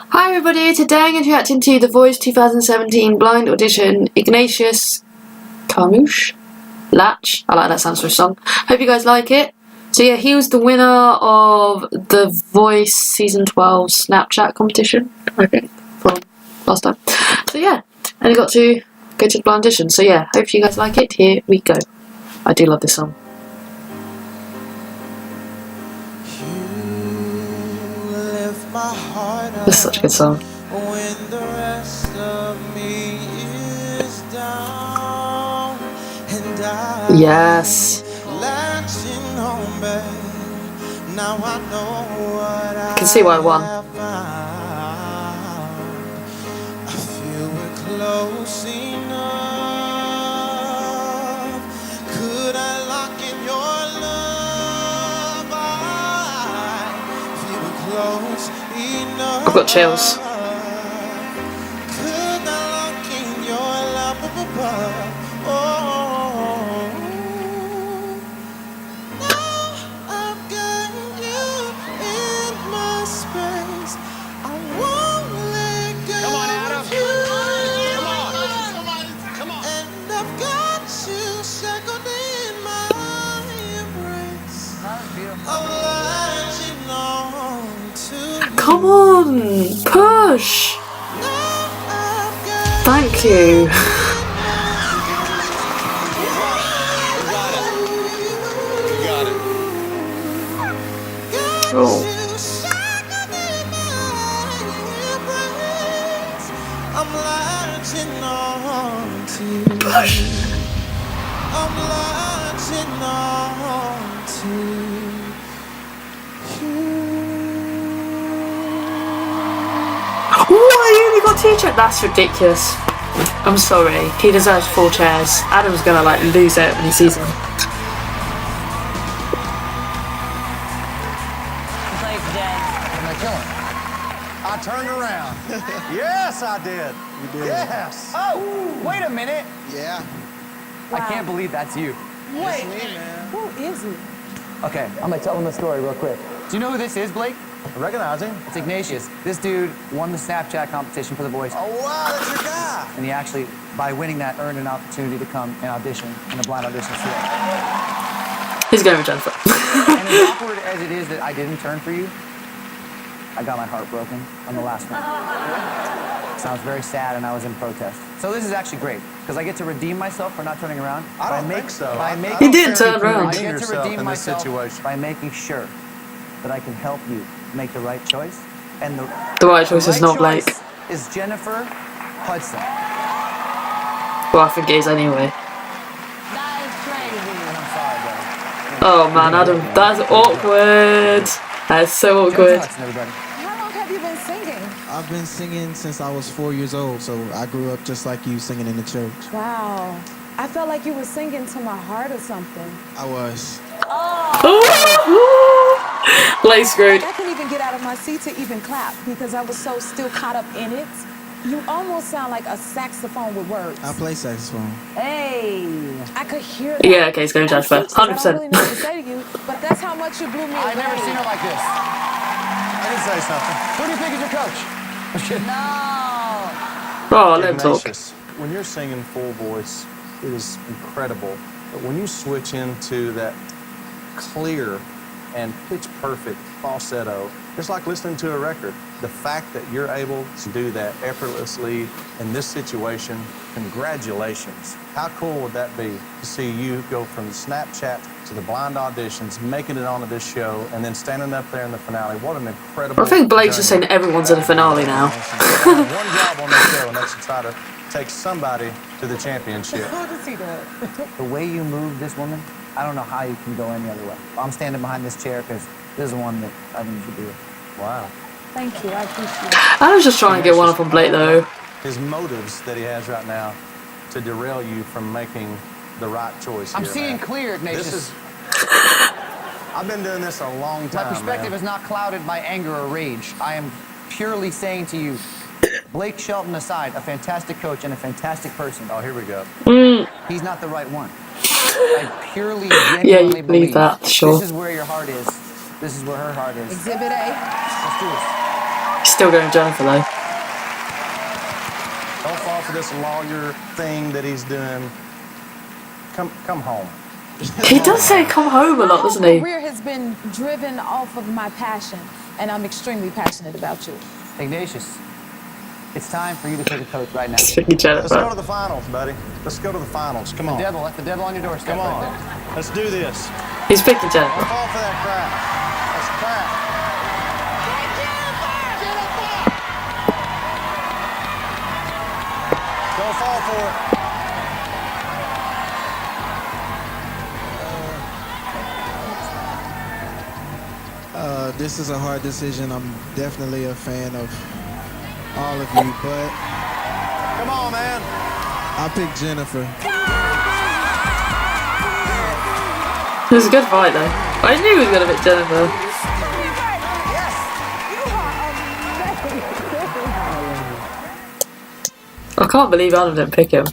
Hi everybody, today I'm going to be reacting to The Voice 2017 blind audition Ignatious Carmouche, Latch. I like that sounds for a song. Hope you guys like it. So yeah, he was the winner of The Voice Season 12 Snapchat competition, I think, from last time. So yeah, and he got to go to the blind audition. So yeah, hope you guys like it. Here we go. I do love this song. This is such a good song. When the rest of me is down and Yes. latching on back. Now I know what I can see why I won. I feel we're close enough. Could I lock in your love? I feel we're close enough. I've got chills. Come on, push. Thank you. Oh. Push. I only got 2 chairs. That's ridiculous. I'm sorry. He deserves 4 chairs. Adam's gonna like lose it when he sees him. I turned around. Yes, I did. You did. Yes. Oh, wait a minute. Yeah. Wow. I can't believe that's you. Wait, me, man. who is it? Okay, I'm gonna tell them the story real quick. Do you know who this is, Blake? I recognize him. It's Ignatious. This dude won the Snapchat competition for The Voice. Oh, wow, that's your guy. And he actually, by winning that, earned an opportunity to come and audition in the blind audition tour. He's going with Jennifer. And as awkward as it is that I didn't turn for you, I got my heart broken on the last one. So I was very sad and I was in protest. So this is actually great, because I get to redeem myself for not turning around. I don't think so. He did turn around. I get to redeem myself by making sure that I can help you make the right choice. And The right choice is not Blake. Is Jennifer Hudson. Well, I think it is anyway. That is crazy. I'm sorry, bro. Oh man, Adam, that's awkward. That's so awkward. Hudson, everybody. How long have you been singing? I've been singing since I was 4 years old, so I grew up just like you, singing in the church. Wow. I felt like you were singing to my heart or something. I was. Blake screwed. I couldn't even get out of my seat to even clap because I was so still caught up in it. You almost sound like a saxophone with words. I play saxophone. Hey, I could hear that. Yeah, okay, he's going to Jennifer. I don't 100%. really know what to say to you, but that's how much you blew me away. I've never seen her like this. I didn't say something. Who do you think is your coach? No. Oh, let him talk. Ignatious, when you're singing full voice, it is incredible. But when you switch into that clear and pitch perfect falsetto, it's like listening to a record. The fact that you're able to do that effortlessly in this situation, congratulations. How cool would that be to see you go from Snapchat to the blind auditions, making it onto this show, and then standing up there in the finale? What an incredible I think Blake's just saying journey. everyone's in the finale now. One job on this show, and that's to try to take somebody to the championship. How does he do it? The way you move this woman, I don't know how you can go any other way. I'm standing behind this chair because this is the one that I think you should do it. Wow. Thank you, I appreciate it. I was just trying to get one up on Blake though. His motives that he has right now to derail you from making the right choice I'm here, seeing man. clear, Ignatius. This is... I've been doing this a long time, My perspective man. is not clouded by anger or rage. I am purely saying to you, Blake Shelton aside, a fantastic coach and a fantastic person. Oh, here we go. He's not the right one. I purely, genuinely Yeah, you believe that, sure. This is where your heart is. This is where her heart is. Exhibit A. Let's do this. still going with Jennifer though. Don't fall for this lawyer thing that he's doing. Come home. He does say come home a lot, doesn't My he? career has been driven off of my passion, and I'm extremely passionate about you. Ignatius, it's time for you to pick a coach right now. It's freaking Let's go to Jennifer. the finals, buddy. Let's go to the finals. Come on. That's the devil on your doorstep Come on. right there. Let's do this. He's picking Don't Jennifer. fall for that crap. That's crap. Don't fall for it. This is a hard decision. I'm definitely a fan of all of you, but Come on, man. I picked Jennifer. It was a good fight though. I knew he was going to pick Jennifer. I can't believe Adam didn't pick him.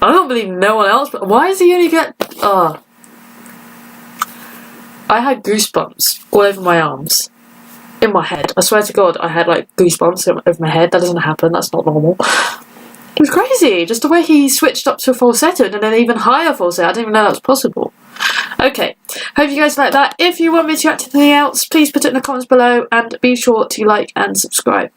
I don't believe no one else. But why does he only get? Oh, I had goosebumps all over my arms, in my head. I swear to God, I had like goosebumps over my head. That doesn't happen. That's not normal. It was crazy. Just the way he switched up to a falsetto and then an even higher falsetto. I didn't even know that was possible. Okay, hope you guys like that. If you want me to react to anything else, please put it in the comments below and be sure to like and subscribe.